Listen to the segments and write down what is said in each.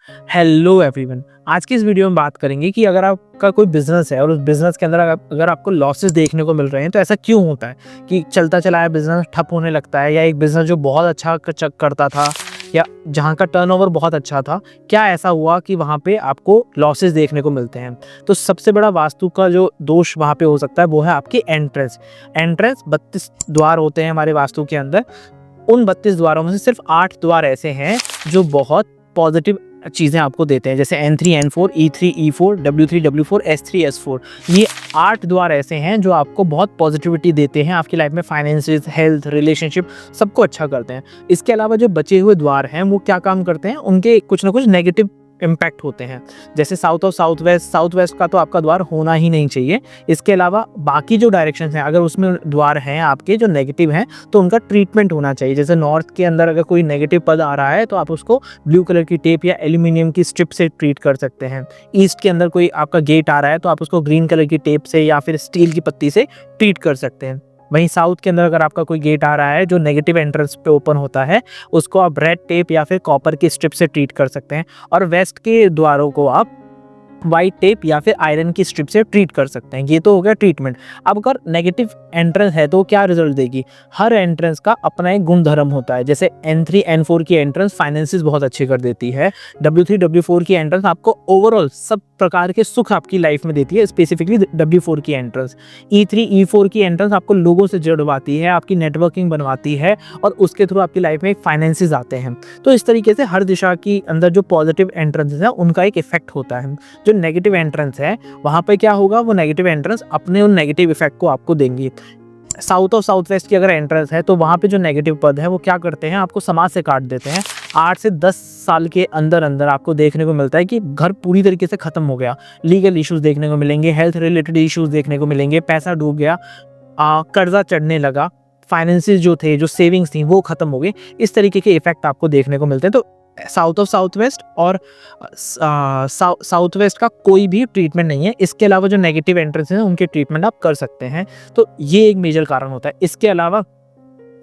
Hello everyone. आज की इस वीडियो में बात करेंगे कि अगर आपका कोई बिजनेस है और उस बिजनेस के अंदर अगर आपको लॉसेस देखने को मिल रहे हैं तो ऐसा क्यों होता है कि चलता चलाया बिजनेस ठप होने लगता है, या एक बिजनेस जो बहुत अच्छा करता था या जहां का टर्नओवर बहुत अच्छा था, क्या ऐसा हुआ कि वहां पे आपको लॉसेस देखने को मिलते हैं। तो सबसे बड़ा वास्तु का जो दोष वहां पे हो सकता है वो है आपकी एंट्रेंस। 32 द्वार होते हैं हमारे वास्तु के अंदर। उन 32 द्वारों में से सिर्फ 8 द्वार ऐसे हैं जो बहुत पॉजिटिव चीज़ें आपको देते हैं, जैसे N3 N4 E3 E4 W3 W4 S3 S4। ये 8 द्वार ऐसे हैं जो आपको बहुत पॉजिटिविटी देते हैं, आपकी लाइफ में फाइनेंसेस, हेल्थ, रिलेशनशिप सबको अच्छा करते हैं। इसके अलावा जो बचे हुए द्वार हैं वो क्या काम करते हैं, उनके कुछ ना कुछ नेगेटिव इम्पैक्ट होते हैं। जैसे साउथ और साउथ वेस्ट का तो आपका द्वार होना ही नहीं चाहिए। इसके अलावा बाकी जो डायरेक्शंस हैं, अगर उसमें द्वार हैं आपके जो नेगेटिव हैं तो उनका ट्रीटमेंट होना चाहिए। जैसे नॉर्थ के अंदर अगर कोई नेगेटिव पद आ रहा है तो आप उसको ब्लू कलर की टेप या एल्यूमिनियम की स्ट्रिप से ट्रीट कर सकते हैं। ईस्ट के अंदर कोई आपका गेट आ रहा है तो आप उसको ग्रीन कलर की टेप से या फिर स्टील की पत्ती से ट्रीट कर सकते हैं। वहीं साउथ के अंदर अगर आपका कोई गेट आ रहा है जो नेगेटिव एंट्रेंस पे ओपन होता है, उसको आप रेड टेप या फिर कॉपर की स्ट्रिप से ट्रीट कर सकते हैं। और वेस्ट के द्वारों को आप वाइट टेप या फिर आयरन की स्ट्रिप से ट्रीट कर सकते हैं। ये तो हो गया ट्रीटमेंट। अब अगर नेगेटिव एंट्रेंस है तो क्या रिजल्ट देगी? हर एंट्रेंस का अपना एक गुण धर्म होता है। जैसे N3 N4 की एंट्रेंस फाइनेंसेस बहुत अच्छे कर देती है। W3 W4 की एंट्रेंस आपको ओवरऑल सब प्रकार के सुख आपकी लाइफ में देती है। स्पेसिफिकली W4 की एंट्रेंस, E3 E4 की एंट्रेंस आपको लोगों से जुड़वाती है, आपकी नेटवर्किंग बनवाती है और उसके थ्रू आपकी लाइफ में फाइनेंसेस आते हैं। तो इस तरीके से हर दिशा की अंदर जो पॉजिटिव एंट्रेंसेस है उनका एक इफेक्ट होता है। जो नेगेटिव एंट्रेंस है वहां पे क्या होगा, वो नेगेटिव एंट्रेंस अपने उन नेगेटिव इफेक्ट को आपको देंगी। साउथ और साउथ वेस्ट की अगर एंट्रेंस है तो वहां पे जो नेगेटिव पद है वो क्या करते हैं, आपको समाज से काट देते हैं। 8 से 10 साल के अंदर अंदर आपको देखने को मिलता है कि घर पूरी तरीके से खत्म हो गया। लीगल इश्यूज देखने को मिलेंगे, हेल्थ रिलेटेड इश्यूज देखने को मिलेंगे, पैसा डूब गया, कर्जा चढ़ने लगा, फाइनेंसेस जो थे, जो सेविंग्स थी वो खत्म हो गई। इस तरीके के इफेक्ट आपको देखने को मिलते हैं। तो साउथ ऑफ साउथ वेस्ट और साउथ वेस्ट का कोई भी ट्रीटमेंट नहीं है। इसके अलावा जो नेगेटिव एंट्रेंस हैं उनके ट्रीटमेंट आप कर सकते हैं। तो ये एक मेजर कारण होता है। इसके अलावा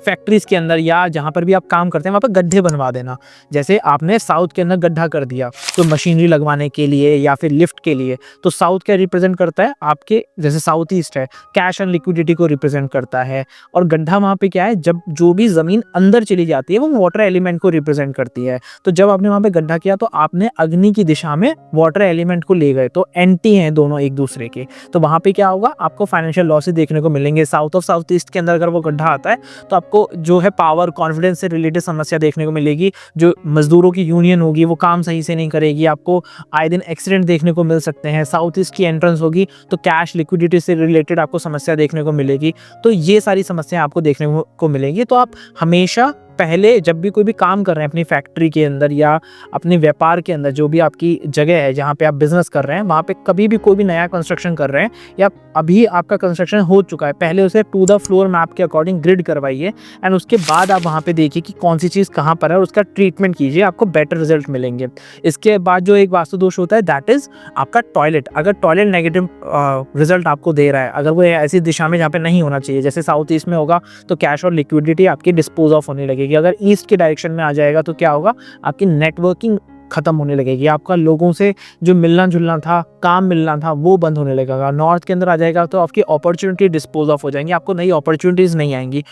फैक्ट्रीज के अंदर या जहाँ पर भी आप काम करते हैं वहाँ पर गड्ढे बनवा देना। जैसे आपने साउथ के अंदर गड्ढा कर दिया तो मशीनरी लगवाने के लिए या फिर लिफ्ट के लिए, तो साउथ क्या रिप्रेजेंट करता है आपके, जैसे साउथ ईस्ट है, कैश एंड लिक्विडिटी को रिप्रेजेंट करता है। और गड्ढा वहाँ पे क्या है, जब जो भी जमीन अंदर चली जाती है वो वाटर एलिमेंट को रिप्रेजेंट करती है। तो जब आपने वहाँ पे गड्ढा किया तो आपने अग्नि की दिशा में वाटर एलिमेंट को ले गए, तो एंटी हैं दोनों एक दूसरे के। तो वहाँ पे क्या होगा, आपको फाइनेंशियल लॉसेस देखने को मिलेंगे। साउथ ऑफ साउथ ईस्ट के अंदर अगर वो गड्ढा आता है तो आपको जो है पावर कॉन्फिडेंस से रिलेटेड समस्या देखने को मिलेगी। जो मजदूरों की यूनियन होगी वो काम सही से नहीं करेगी, आपको आए दिन एक्सीडेंट देखने को मिल सकते हैं। साउथ ईस्ट की एंट्रेंस होगी तो कैश लिक्विडिटी से रिलेटेड आपको समस्या देखने को मिलेगी। तो ये सारी समस्याएं आपको देखने को मिलेंगी। तो आप हमेशा पहले जब भी कोई भी काम कर रहे हैं अपनी फैक्ट्री के अंदर या अपने व्यापार के अंदर, जो भी आपकी जगह है जहाँ पे आप बिजनेस कर रहे हैं, वहाँ पे कभी भी कोई भी नया कंस्ट्रक्शन कर रहे हैं या अभी आपका कंस्ट्रक्शन हो चुका है, पहले उसे टू द फ्लोर मैप के अकॉर्डिंग ग्रिड करवाइए एंड उसके बाद आप वहाँ पे देखिए कि कौन सी चीज़ कहाँ पर है और उसका ट्रीटमेंट कीजिए, आपको बेटर रिजल्ट मिलेंगे। इसके बाद जो एक वास्तु दोष होता है दैट इज आपका टॉयलेट। अगर टॉयलेट नेगेटिव रिजल्ट आपको दे रहा है, अगर वो ऐसी दिशा में जहाँ पे नहीं होना चाहिए, जैसे साउथ ईस्ट में होगा तो कैश और लिक्विडिटी आपकी डिस्पोज ऑफ होने लगेगी। अगर ईस्ट के डायरेक्शन में आ जाएगा तो क्या होगा, आपकी नेटवर्किंग खत्म होने लगेगी, आपका लोगों से जो मिलना जुलना था, काम मिलना था, वो बंद होने लगेगा। नॉर्थ के अंदर आ जाएगा तो आपकी अपॉर्चुनिटी डिस्पोज ऑफ हो जाएंगी, आपको नई अपॉर्चुनिटीज नहीं आएंगी।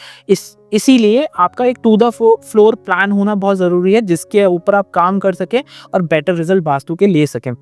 इसीलिए आपका एक टू द फ्लोर प्लान होना बहुत ज़रूरी है जिसके ऊपर आप काम कर सकें और बेटर रिजल्ट वास्तु के ले सकें।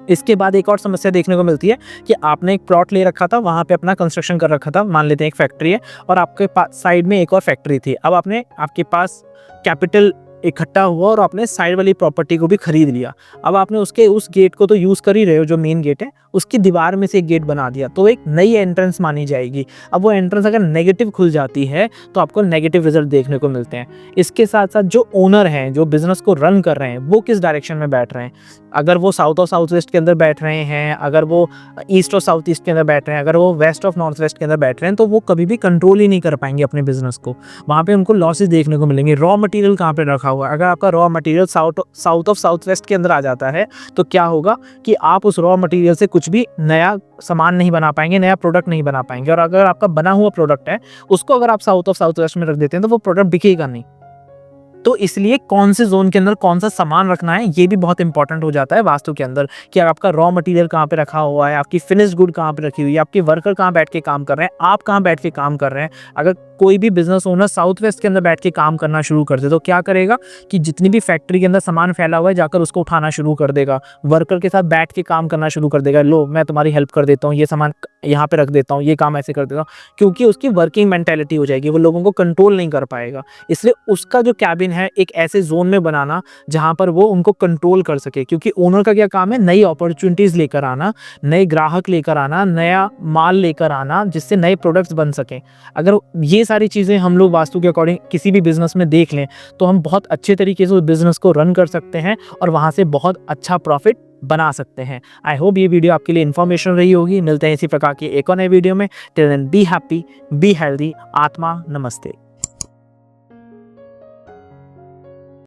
इसके बाद एक और समस्या देखने को मिलती है कि आपने एक प्लॉट ले रखा था, वहाँ पे अपना कंस्ट्रक्शन कर रखा था, मान लेते हैं एक फैक्ट्री है और आपके पास साइड में एक और फैक्ट्री थी। अब आपके पास कैपिटल इकट्ठा हुआ और आपने साइड वाली प्रॉपर्टी को भी खरीद लिया। अब आपने उस गेट को तो यूज़ कर ही रहे हो, जो मेन गेट है उसकी दीवार में से एक गेट बना दिया, तो एक नई एंट्रेंस मानी जाएगी। अब वो एंट्रेंस अगर नेगेटिव खुल जाती है तो आपको नेगेटिव रिजल्ट देखने को मिलते हैं। इसके साथ साथ जो ओनर हैं, जो बिजनेस को रन कर रहे हैं, वो किस डायरेक्शन में बैठ रहे हैं, अगर वो साउथ और साउथ वेस्ट के अंदर बैठ रहे हैं, अगर वो ईस्ट और साउथ ईस्ट के अंदर बैठ रहे हैं, अगर वो वेस्ट ऑफ नॉर्थ वेस्ट के अंदर बैठ रहे हैं, तो वो कभी भी कंट्रोल ही नहीं कर पाएंगे अपने बिजनेस को। वहाँ पे उनको लॉसेस देखने को मिलेंगे। रॉ मटेरियल कहाँ पे रखा हुआ है, अगर आपका raw material south of south west के अंदर आ जाता है तो क्या होगा कि आप उस रॉ मटेरियल से कुछ भी नया सामान नहीं बना पाएंगे, नया प्रोडक्ट नहीं बना पाएंगे। और अगर आपका बना हुआ प्रोडक्ट है उसको अगर आप साउथ ऑफ साउथ वेस्ट में रख देते हैं तो वो प्रोडक्ट बिकेगा नहीं। तो इसलिए कौन से जोन के अंदर कौन सा सामान रखना है ये भी बहुत इंपॉर्टेंट हो जाता है वास्तु के अंदर, कि आपका रॉ मटेरियल कहाँ पे रखा हुआ है, आपकी फिनिश गुड कहाँ पे रखी हुई है, आपके वर्कर कहाँ बैठ के काम कर रहे हैं, आप कहाँ बैठ के काम कर रहे हैं। अगर कोई भी बिजनेस ओनर साउथ वेस्ट के अंदर बैठ के काम करना शुरू कर दे तो क्या करेगा कि जितनी भी फैक्ट्री के अंदर सामान फैला हुआ है जाकर उसको उठाना शुरू कर देगा, वर्कर के साथ बैठ के काम करना शुरू कर देगा, लो मैं तुम्हारी हेल्प कर देता हूँ, ये सामान यहाँ पे रख देता हूँ, ये काम ऐसे कर देता हूँ, क्योंकि उसकी वर्किंग मेंटेलिटी हो जाएगी, वो लोगों को कंट्रोल नहीं कर पाएगा। इसलिए उसका जो कैबिन है एक ऐसे जोन में बनाना जहाँ पर वो उनको कंट्रोल कर सके, क्योंकि ओनर का क्या काम है, नई अपॉर्चुनिटीज लेकर आना, नए ग्राहक लेकर आना, नया माल लेकर आना, जिससे नए प्रोडक्ट्स बन सकें। अगर ये सारी चीज़ें हम लोग वास्तु के अकॉर्डिंग किसी भी बिजनेस में देख लें तो हम बहुत अच्छे तरीके से उस बिजनेस को रन कर सकते हैं और वहाँ से बहुत अच्छा प्रॉफिट बना सकते हैं। आई होप ये वीडियो आपके लिए इन्फॉर्मेशन रही होगी। मिलते हैं इसी प्रकार की एक और नए वीडियो में। Till then be happy, be healthy. आत्मा नमस्ते।